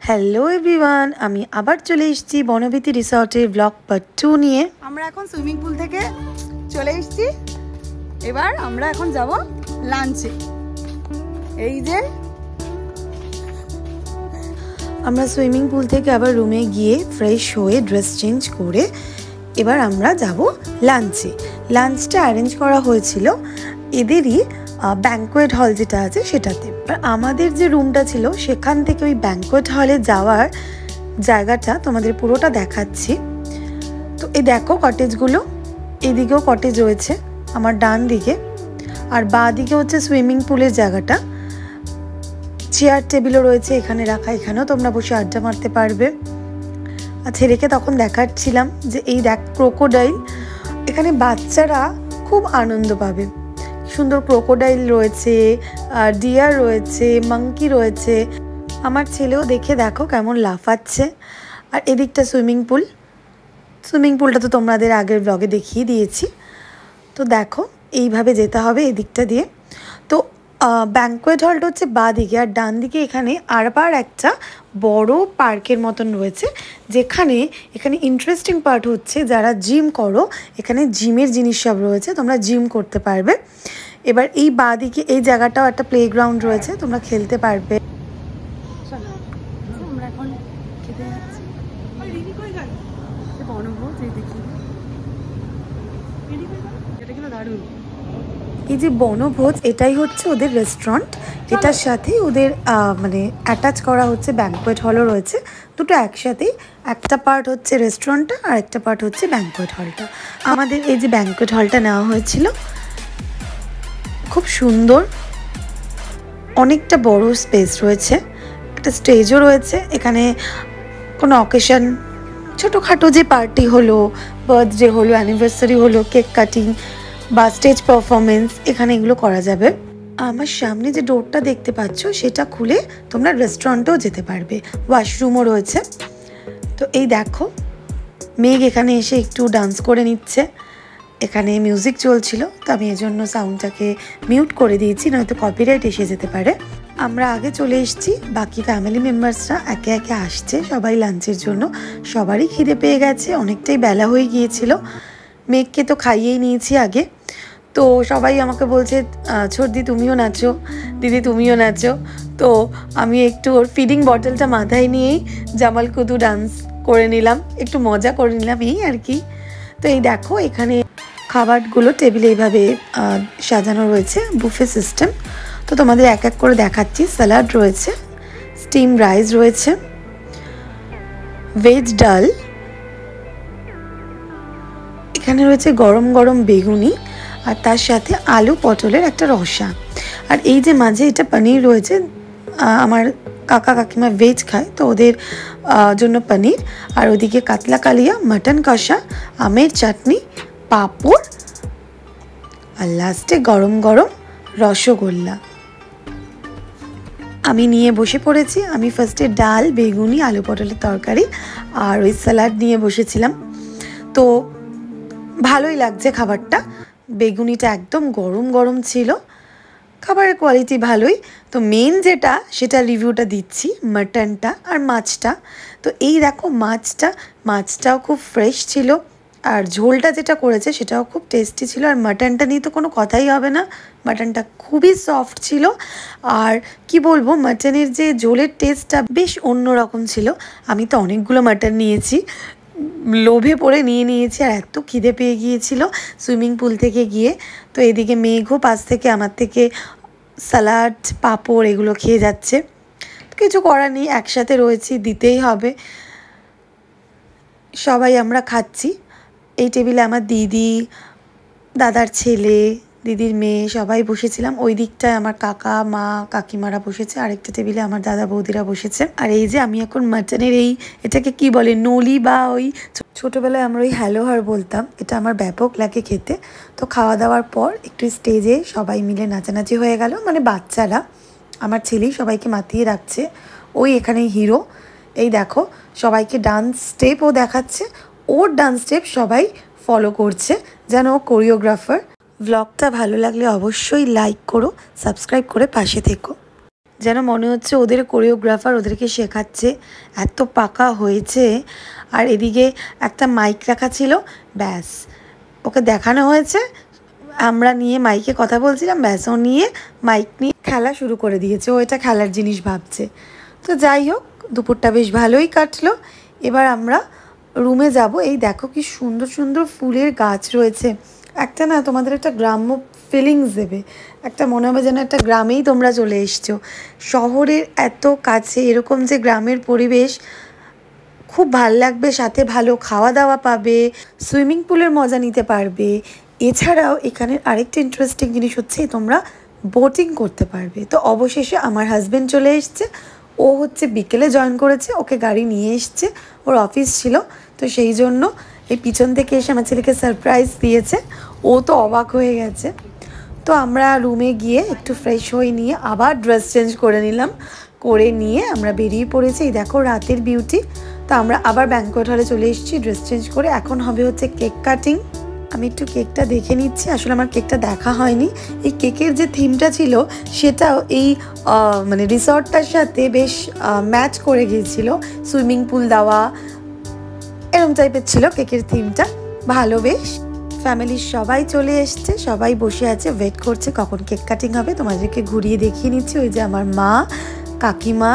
Hello everyone, আমি আবার চলে এসেছি বনবিথি রিসর্টের ব্লগ পার্ট 2 নিয়ে। আমরা এখন সুইমিং পুল থেকে চলে এসেছি, এবার আমরা এখন যাব লাঞ্চে। এই যে আমরা সুইমিং পুল থেকে আবার রুমে গিয়ে ফ্রেশ হয়ে ড্রেস চেঞ্জ করে এবার আমরা যাব লাঞ্চে। লাঞ্চটা অ্যারেঞ্জ করা হয়েছিল এদেরই ব্যাঙ্কোয়েট হল যেটা আছে সেটাতে। আমাদের যে রুমটা ছিল সেখান থেকে ওই ব্যাঙ্কোয়েট হলে যাওয়ার জায়গাটা তোমাদের পুরোটা দেখাচ্ছি। তো এই দেখো কটেজগুলো, এদিকেও কটেজ রয়েছে আমার ডান দিকে, আর বাঁ দিকে হচ্ছে সুইমিং পুলের জায়গাটা। চেয়ার টেবিলও রয়েছে এখানে রাখা, এখানেও তোমরা বসে আড্ডা মারতে পারবে। আর ছেলেকে তখন দেখাচ্ছিলাম যে এই দেখ ক্রোকোডাইল, এখানে বাচ্চারা খুব আনন্দ পাবে। সুন্দর ক্রোকোডাইল রয়েছে, ডিয়ার রয়েছে, মাঙ্কি রয়েছে। আমার ছেলেও দেখে দেখো কেমন লাফাচ্ছে। আর এদিকটা সুইমিং পুল, সুইমিং পুলটা তো তোমাদের আগের ব্লগে দেখিয়ে দিয়েছি। তো দেখো এইভাবে যেতে হবে এদিকটা দিয়ে। তো ব্যাঙ্কোয়েট হলটা হচ্ছে বাঁ দিকে, আর ডান দিকে এখানে আরবার একটা বড় পার্কের মতন রয়েছে, যেখানে এখানে ইন্টারেস্টিং পার্ট হচ্ছে যারা জিম করো এখানে জিমের জিনিস সব রয়েছে, তোমরা জিম করতে পারবে। এবার এই বাঁ দিকে এই জায়গাটাও একটা প্লেগ্রাউন্ড রয়েছে, তোমরা খেলতে পারবে। আমরা এখন খেতে যাচ্ছি বনভোজ। এই দেখি এটা কিন্তু দারুণ। এই যে বনভোজ এটাই হচ্ছে ওদের রেস্টুরেন্ট, এটার সাথে ওদের মানে অ্যাটাচ করা হচ্ছে ব্যাঙ্কোয়েট হলও রয়েছে, দুটো একসাথেই। একটা পার্ট হচ্ছে রেস্টুরেন্টটা আর একটা পার্ট হচ্ছে ব্যাঙ্কোয়েট হলটা। আমাদের এই যে ব্যাঙ্কোয়েট হলটা নেওয়া হয়েছিল, খুব সুন্দর, অনেকটা বড় স্পেস রয়েছে, একটা স্টেজও রয়েছে। এখানে কোনো অকেশন, ছোটোখাটো যে পার্টি হলো, বার্থডে হলো, অ্যানিভার্সারি হলো, কেক কাটিং বা স্টেজ পারফরমেন্স, এখানে এগুলো করা যাবে। আমার সামনে যে ডোরটা দেখতে পাচ্ছ সেটা খুলে তোমরা রেস্টুরেন্টেও যেতে পারবে, ওয়াশরুমও রয়েছে। তো এই দেখো মেঘ এখানে এসে একটু ডান্স করে নিচ্ছে। এখানে মিউজিক চলছিল, তো আমি এজন্য সাউন্ডটাকে মিউট করে দিয়েছি, নয়তো কপিরাইট এসে যেতে পারে। আমরা আগে চলে এসেছি, বাকি ফ্যামিলি মেম্বার্সরা একে একে আসছে সবাই লাঞ্চের জন্য। সবারই খিদে পেয়ে গেছে, অনেকটাই বেলা হয়ে গিয়েছিল। মেঘকে তো খাইয়েই নিয়েছি আগে, তো সবাই আমাকে বলছে ছোটদি তুমিও নাচো, দিদি তুমিও নাচো। তো আমি একটু ওর ফিডিং বটলটা মাথায় নিয়েই জামাল কুদু ডান্স করে নিলাম, একটু মজা করে নিলাম এই আর কি। তো এই দেখো এখানে খাবারগুলো টেবিলে এইভাবে সাজানো রয়েছে, বুফে সিস্টেম। তো তোমাদের এক এক করে দেখাচ্ছি। স্যালাড রয়েছে, স্টিম রাইস রয়েছে, ভেজ ডাল, এখানে রয়েছে গরম গরম বেগুনি, আর তার সাথে আলু পটলের একটা রসা। আর এই যে মাঝে এটা পনির রয়েছে, আমার কাকা কাকিমা ভেজ খায় তো ওদের জন্য পনির। আর ওদিকে কাতলা কালিয়া, মাটন কষা, আমের চাটনি, পাঁপড়, আর লাস্টে গরম গরম রসগোল্লা। আমি নিয়ে বসে পড়েছি। আমি ফার্স্টে ডাল, বেগুনি, আলু পটলের তরকারি আর ওই স্যালাড নিয়ে বসেছিলাম। তো ভালোই লাগছে খাবারটা, বেগুনিটা একদম গরম গরম ছিল, খাবারের কোয়ালিটি ভালোই। তো মেন যেটা সেটা রিভিউটা দিচ্ছি, মাটনটা আর মাছটা। তো এই দেখো মাছটাও খুব ফ্রেশ ছিল, আর ঝোলটা যেটা করেছে সেটাও খুব টেস্টি ছিল। আর মাটনটা নিয়ে তো কোনো কথাই হবে না, মাটনটা খুবই সফট ছিল। আর কি বলবো, মাটনের যে ঝোলের টেস্টটা বেশ অন্যরকম ছিল। আমি তো অনেকগুলো মাটন নিয়েছি, লোভে পড়ে নিয়েছি, আর এত খিদে পেয়ে গিয়েছিল সুইমিং পুল থেকে গিয়ে। তো এদিকে মেঘও পাশ থেকে আমার থেকে স্যালাড, পাঁপড় এগুলো খেয়ে যাচ্ছে। কিছু করার নেই, একসাথে রয়েছি, দিতেই হবে। সবাই আমরা খাচ্ছি। এই টেবিলে আমার দিদি, দাদার ছেলে, দিদির মেয়ে সবাই বসেছিলাম। ওই দিকটায় আমার কাকা, মা, কাকিমারা বসেছে, আরেকটা টেবিলে আমার দাদা বৌদিরা বসেছে। আর এই যে আমি এখন মাটনের এটাকে কি বলে, নলি, বা ওই ছোটোবেলায় আমরা ওই হ্যালোহার বলতাম, এটা আমার ব্যাপক লাগে খেতে। তো খাওয়া দাওয়ার পর একটু স্টেজে সবাই মিলে নাচানাচি হয়ে গেল, মানে বাচ্চারা, আমার ছেলেই সবাইকে মাতিয়ে রাখছে, ওই এখানেই হিরো। এই দেখো সবাইকে ডান্স স্টেপও দেখাচ্ছে, ওর ডান্স স্টেপ সবাই ফলো করছে, যেন ও কোরিওগ্রাফার। ব্লগটা ভালো লাগলে অবশ্যই লাইক করো, সাবস্ক্রাইব করে পাশে থেকো। যেন মনে হচ্ছে ওদের কোরিওগ্রাফার ওদেরকে শেখাচ্ছে, এত পাকা হয়েছে। আর এদিকে একটা মাইক রাখা ছিল, ব্যাস ওকে দেখানো হয়েছে, আমরা নিয়ে মাইকে কথা বলছিলাম, ব্যাস ও নিয়ে মাইক নিয়ে খেলা শুরু করে দিয়েছে, ও এটা খেলার জিনিস ভাবছে। তো যাই হোক, দুপুরটা বেশ ভালোই কাটলো। এবার আমরা রুমে যাব। এই দেখো কি সুন্দর সুন্দর ফুলের গাছ রয়েছে, একটা না তোমাদের একটা গ্রাম্য ফিলিংস দেবে, একটা মনে হবে যেন একটা গ্রামেই তোমরা চলে এসছো। শহরের এত কাছে এরকম যে গ্রামের পরিবেশ খুব ভাল লাগবে, সাথে ভালো খাওয়া দাওয়া পাবে, সুইমিং পুলের মজা নিতে পারবে। এছাড়াও এখানের আরেকটা ইন্টারেস্টিং জিনিস হচ্ছে তোমরা বোটিং করতে পারবে। তো অবশেষে আমার হাজব্যান্ড চলে এসছে, ও হচ্ছে বিকেলে জয়েন করেছে, ওকে গাড়ি নিয়ে এসছে, ওর অফিস ছিল, তো সেই জন্য এই পিছন থেকে এসে আমার ছেলেকে সারপ্রাইজ দিয়েছে, ও তো অবাক হয়ে গেছে। তো আমরা রুমে গিয়ে একটু ফ্রেশ হয়ে নিয়ে আবার ড্রেস চেঞ্জ করে নিলাম, করে নিয়ে আমরা বেরিয়ে পড়েছি। এই দেখো রাতের বিউটি। তো আমরা আবার ব্যাঙ্কোয়েট হলে চলে এসেছি ড্রেস চেঞ্জ করে। এখন হবে হচ্ছে কেক কাটিং। আমি একটু কেকটা দেখে নিচ্ছি, আসলে আমার কেকটা দেখা হয়নি। এই কেকের যে থিমটা ছিল সেটাও এই মানে রিসর্টটার সাথে বেশ ম্যাচ করে গিয়েছিল, সুইমিং পুল দেওয়া এরম টাইপের ছিল কেকের থিমটা, ভালো বেশ। ফ্যামিলির সবাই চলে এসছে, সবাই বসে আছে, ওয়েট করছে কখন কেক কাটিং হবে। তোমাদেরকে ঘুরিয়ে দেখিয়ে নিচ্ছি, ওই যে আমার মা, কাকিমা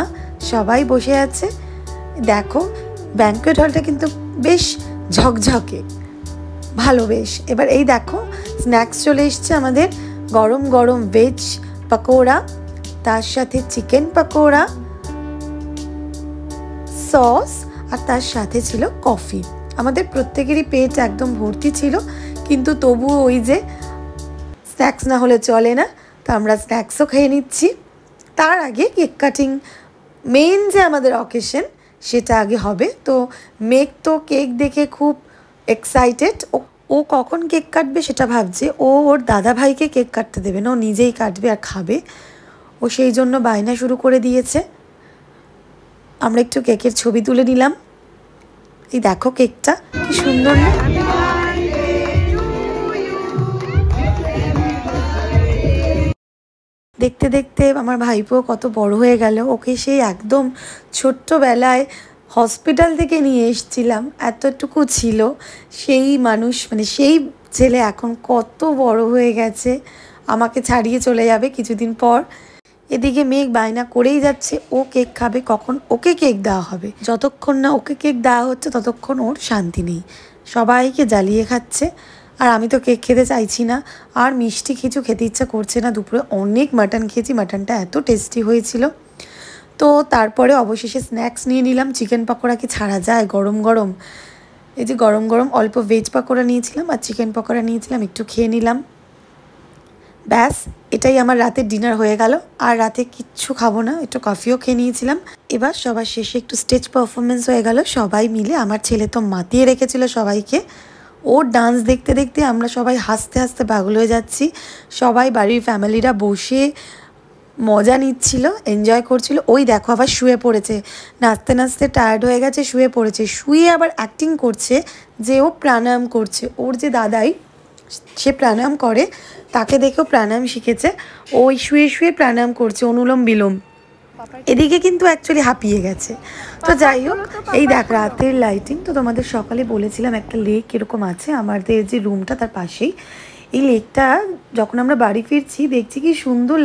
সবাই বসে আছে। দেখো ব্যাঙ্কোয়েট হলটা কিন্তু বেশ ঝকঝকে, ভালো বেশ। এবার এই দেখো স্ন্যাক্স চলে এসছে আমাদের, গরম গরম ভেজ পকোড়া, তার সাথে চিকেন পকোড়া, সস, আর তার সাথে ছিল কফি। আমাদের প্রত্যেকেরই পেট একদম ভর্তি ছিল, কিন্তু তবুও ওই যে স্ন্যাক্স না হলে চলে না, তো আমরা স্ন্যাক্সও খেয়ে নিচ্ছি। তার আগে কেক কাটিং, মেইন যে আমাদের অকেশন সেটা আগে হবে। তো মেঘ তো কেক দেখে খুব এক্সাইটেড, ও কখন কেক কাটবে সেটা ভাবছে। ও ওর দাদা ভাইকে কেক কাটতে দেবে না, ও নিজেই কাটবে আর খাবে, ও সেই জন্য বায়না শুরু করে দিয়েছে। আমরা একটু কেকের ছবি তুলে নিলাম। এই দেখো কেকটা কি সুন্দর না? দেখতে দেখতে আমার ভাইপো কত বড় হয়ে গেল, ওকে সেই একদম ছোট্টবেলায় হসপিটাল থেকে নিয়ে এসেছিলাম, এতটুকু ছিল সেই মানুষ, মানে সেই ছেলে এখন কত বড় হয়ে গেছে, আমাকে ছাড়িয়ে চলে যাবে কিছুদিন পর। এদিকে মেঘ বায়না করেই যাচ্ছে ও কেক খাবে, কখন ওকে কেক দেওয়া হবে। যতক্ষণ না ওকে কেক দেওয়া হচ্ছে ততক্ষণ ওর শান্তি নেই, সবাইকে জ্বালিয়ে খাচ্ছে। আর আমি তো কেক খেতে চাইছি না, আর মিষ্টি কিছু খেতে ইচ্ছা করছে না। দুপুরে অনেক মাটন খেয়েছি, মাটনটা এত টেস্টি হয়েছিল। তো তারপরে অবশেষে স্ন্যাক্স নিয়ে নিলাম। চিকেন পকোড়া কি ছাড়া যায় গরম গরম? এই যে গরম গরম অল্প ভেজ পকোড়া নিয়েছিলাম আর চিকেন পকোড়া নিয়েছিলাম, একটু খেয়ে নিলাম। ব্যাস এটাই আমার রাতের ডিনার হয়ে গেল, আর রাতে কিচ্ছু খাবো না, একটু কফিও খেয়ে নিয়েছিলাম। এবার সবার শেষে একটু স্টেজ পারফরমেন্স হয়ে গেল সবাই মিলে। আমার ছেলে তো মাতিয়ে রেখেছিল সবাইকে, ওর ডান্স দেখতে দেখতে আমরা সবাই হাসতে হাসতে পাগল হয়ে যাচ্ছি। সবাই বাড়ির ফ্যামিলিরা বসে মজা নিচ্ছিল, এনজয় করছিল। ওই দেখো আবার শুয়ে পড়েছে, নাচতে নাচতে টায়ার্ড হয়ে গেছে, শুয়ে পড়েছে। শুয়ে আবার অ্যাক্টিং করছে যে ও প্রাণায়াম করছে। ওর যে দাদাই সে প্রাণায়াম করে, তাকে দেখেও প্রাণায়াম শিখেছে, ওই শুয়ে শুয়ে প্রাণায়াম করছে, অনুলোম বিলোম। এদিকে কিন্তু অ্যাকচুয়ালি হাঁপিয়ে গেছে। তো যাই হোক, এই দেখ রাতের লাইটিং। তো তোমাদের সকালে বলেছিলাম একটা লেক এরকম আছে আমাদের যে রুমটা তার পাশেই। এই লেকটা যখন আমরা বাড়ি ফিরছি দেখছি কি সুন্দর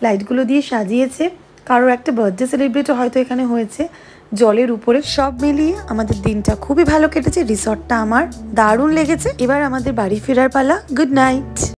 লাইটগুলো দিয়ে সাজিয়েছে। কারোর একটা বার্থডে সেলিব্রেটও হয়তো এখানে হয়েছে জলের উপরে। সব মিলিয়ে আমাদের দিনটা খুবই ভালো কেটেছে, রিসর্টটা আমার দারুণ লেগেছে। এবার আমাদের বাড়ি ফেরার পালা। Good night.